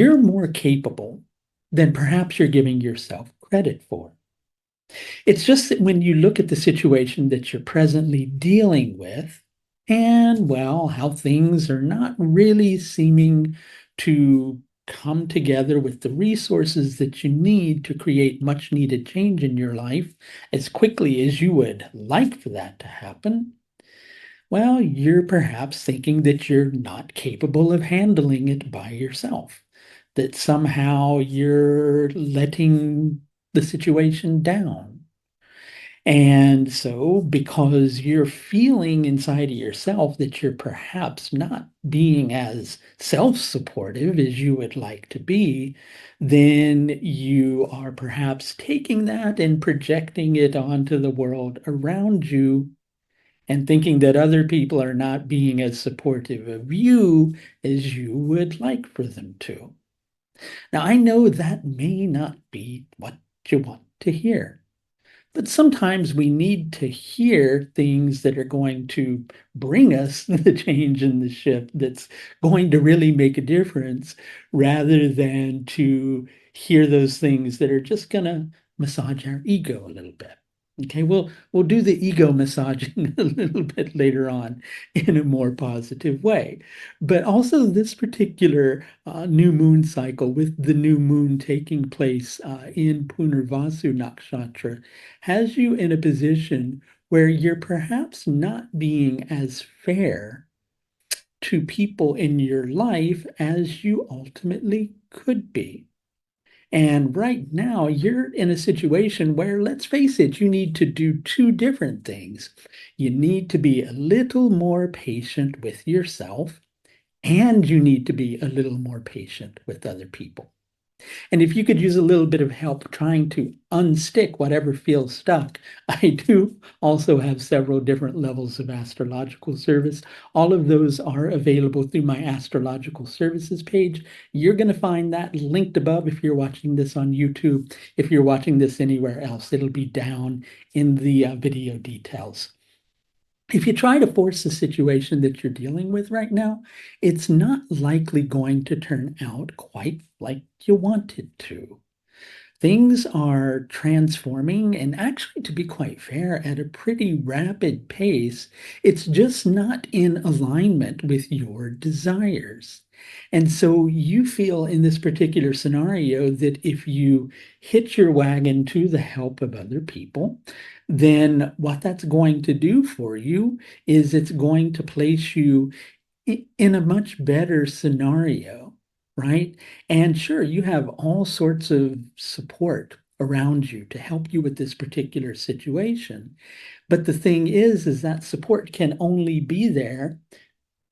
you're more capable than perhaps you're giving yourself credit for. It's just that when you look at the situation that you're presently dealing with, and well, how things are not really seeming to come together with the resources that you need to create much needed change in your life as quickly as you would like for that to happen, well, you're perhaps thinking that you're not capable of handling it by yourself, that somehow you're letting the situation down. And so, because you're feeling inside of yourself that you're perhaps not being as self-supportive as you would like to be, then you are perhaps taking that and projecting it onto the world around you and thinking that other people are not being as supportive of you as you would like for them to. Now, I know that may not be what you want to hear. But sometimes we need to hear things that are going to bring us the change in the shift that's going to really make a difference rather than to hear those things that are just going to massage our ego a little bit. Okay, we'll do the ego massaging a little bit later on in a more positive way. But also this particular new moon cycle with the new moon taking place in Punarvasu Nakshatra has you in a position where you're perhaps not being as fair to people in your life as you ultimately could be. And right now, you're in a situation where, let's face it, you need to do two different things. You need to be a little more patient with yourself, and you need to be a little more patient with other people. And if you could use a little bit of help trying to unstick whatever feels stuck, I do also have several different levels of astrological service. All of those are available through my astrological services page. You're going to find that linked above if you're watching this on YouTube. If you're watching this anywhere else, it'll be down in the video details. If you try to force the situation that you're dealing with right now, it's not likely going to turn out quite like you want it to. Things are transforming, and actually, to be quite fair, at a pretty rapid pace. It's just not in alignment with your desires. And so you feel in this particular scenario that if you hitch your wagon to the help of other people, then what that's going to do for you is it's going to place you in a much better scenario, right? And sure, you have all sorts of support around you to help you with this particular situation. But the thing is that support can only be there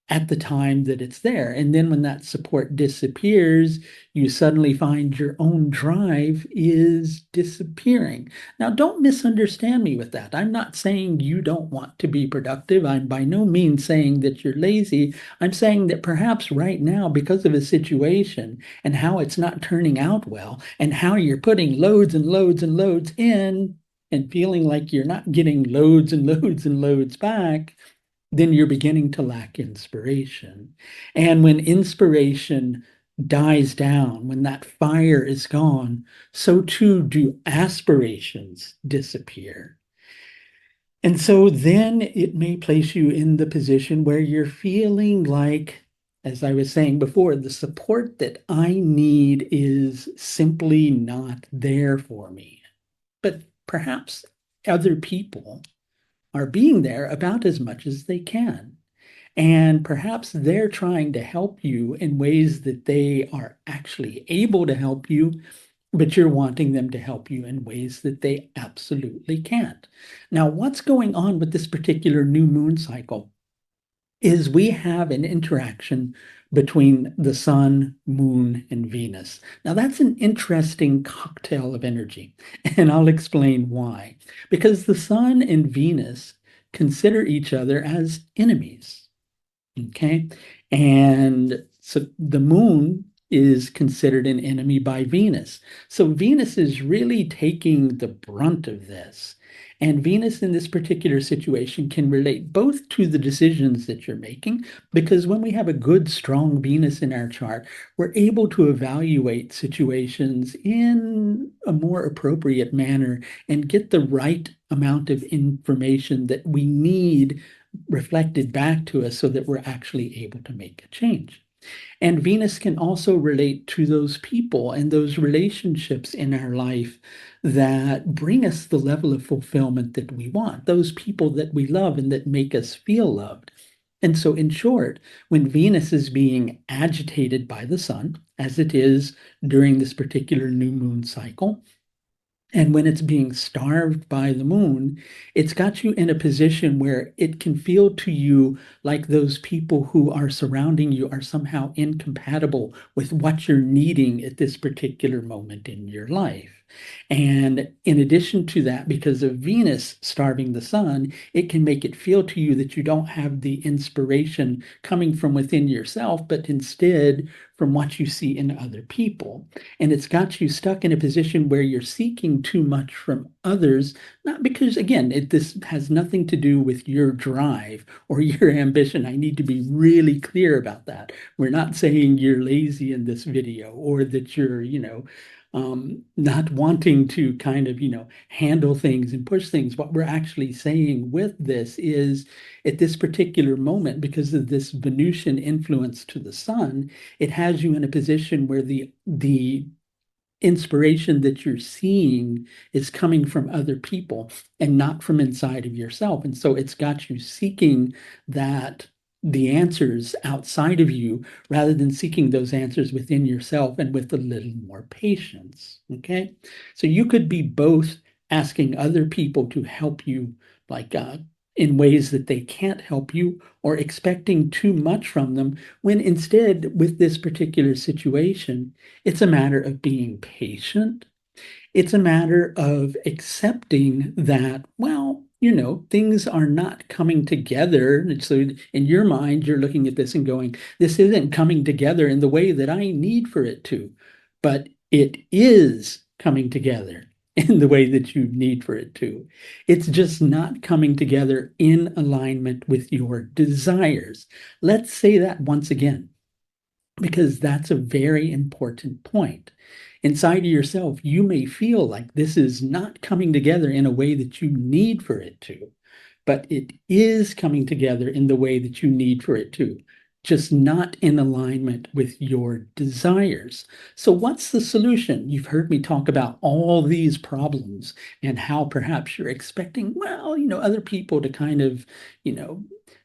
at the time that it's there. And then when that support disappears, you suddenly find your own drive is disappearing. Now, don't misunderstand me with that. I'm not saying you don't want to be productive. I'm by no means saying that you're lazy. I'm saying that perhaps right now, because of a situation and how it's not turning out well, and how you're putting loads and loads and loads in and feeling like you're not getting loads and loads and loads back, then you're beginning to lack inspiration. And when inspiration dies down, when that fire is gone, so too do aspirations disappear. And so then it may place you in the position where you're feeling like, as I was saying before, the support that I need is simply not there for me. But perhaps other people are being there about as much as they can. And perhaps they're trying to help you in ways that they are actually able to help you, but you're wanting them to help you in ways that they absolutely can't. Now, what's going on with this particular new moon cycle is we have an interaction between the sun, moon, and Venus. Now, that's an interesting cocktail of energy, and I'll explain why. Because the sun and Venus consider each other as enemies. Okay. And so the moon is considered an enemy by Venus. So Venus is really taking the brunt of this. And Venus in this particular situation can relate both to the decisions that you're making, because when we have a good, strong Venus in our chart, we're able to evaluate situations in a more appropriate manner and get the right amount of information that we need reflected back to us so that we're actually able to make a change. And Venus can also relate to those people and those relationships in our life that bring us the level of fulfillment that we want, those people that we love and that make us feel loved. And so, in short, when Venus is being agitated by the sun, as it is during this particular new moon cycle, and when it's being starved by the moon, it's got you in a position where it can feel to you like those people who are surrounding you are somehow incompatible with what you're needing at this particular moment in your life. And in addition to that, because of Venus starving the sun, it can make it feel to you that you don't have the inspiration coming from within yourself, but instead from what you see in other people. And it's got you stuck in a position where you're seeking too much from others, not because, again, this has nothing to do with your drive or your ambition. I need to be really clear about that. We're not saying you're lazy in this video or that you're, not wanting to kind of, handle things and push things. What we're actually saying with this is at this particular moment, because of this Venusian influence to the sun, it has you in a position where the inspiration that you're seeing is coming from other people and not from inside of yourself. And so it's got you seeking the answers outside of you rather than seeking those answers within yourself and with a little more patience. Okay. So you could be both asking other people to help you, like in ways that they can't help you, or expecting too much from them, when instead, with this particular situation, it's a matter of being patient. It's a matter of accepting that, well, things are not coming together. And so in your mind, you're looking at this and going, this isn't coming together in the way that I need for it to, but it is coming together in the way that you need for it to. It's just not coming together in alignment with your desires. Let's say that once again, because that's a very important point. Inside of yourself, you may feel like this is not coming together in a way that you need for it to, but it is coming together in the way that you need for it to, just not in alignment with your desires. So, what's the solution? You've heard me talk about all these problems and how perhaps you're expecting, well, other people to kind of, you know,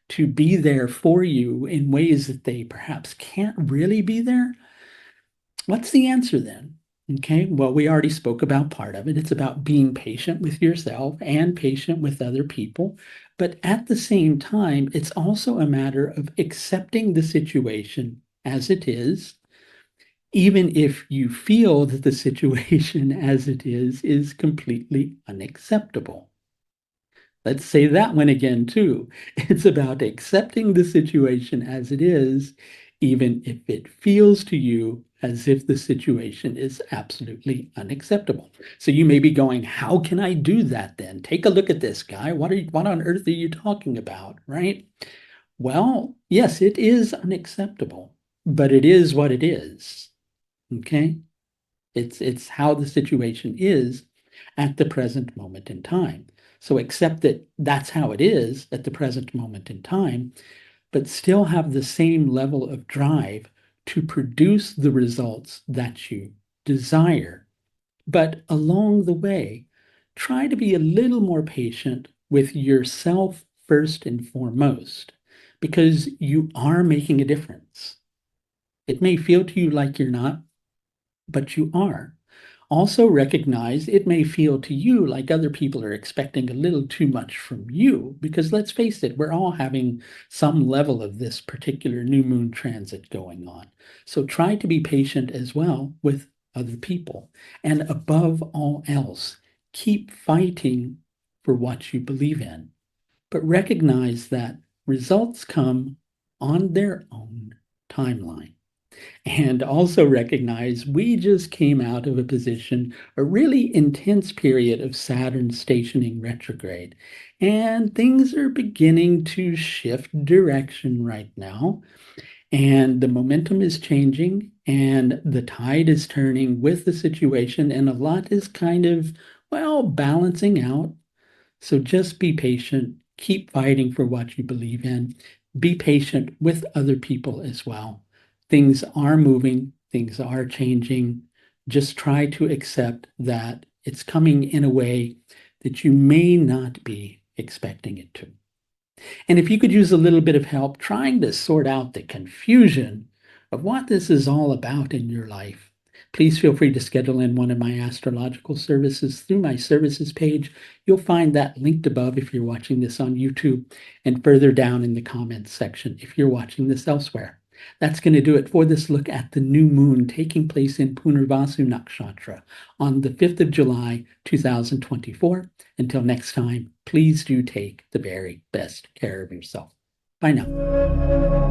to be there for you in ways that they perhaps can't really be there. What's the answer then? Okay, well, we already spoke about part of it. It's about being patient with yourself and patient with other people. But at the same time, it's also a matter of accepting the situation as it is, even if you feel that the situation as it is completely unacceptable. Let's say that one again, too. It's about accepting the situation as it is, even if it feels to you as if the situation is absolutely unacceptable. So you may be going, how can I do that then? Take a look at this guy. What on earth are you talking about, right? Well, yes, it is unacceptable, but it is what it is. Okay? It's how the situation is at the present moment in time. So accept that that's how it is at the present moment in time, but still have the same level of drive to produce the results that you desire. But along the way, try to be a little more patient with yourself first and foremost, because you are making a difference. It may feel to you like you're not, but you are. Also recognize it may feel to you like other people are expecting a little too much from you, because let's face it, we're all having some level of this particular new moon transit going on. So try to be patient as well with other people. And above all else, keep fighting for what you believe in. But recognize that results come on their own timeline. And also recognize we just came out of a really intense period of Saturn stationing retrograde. And things are beginning to shift direction right now. And the momentum is changing, and the tide is turning with the situation, and a lot is kind of, well, balancing out. So just be patient, keep fighting for what you believe in, be patient with other people as well. Things are moving, things are changing. Just try to accept that it's coming in a way that you may not be expecting it to. And if you could use a little bit of help trying to sort out the confusion of what this is all about in your life, please feel free to schedule in one of my astrological services through my services page. You'll find that linked above if you're watching this on YouTube, and further down in the comments section if you're watching this elsewhere. That's going to do it for this look at the new moon taking place in Punarvasu Nakshatra on the 5th of July, 2024. Until next time, please do take the very best care of yourself. Bye now.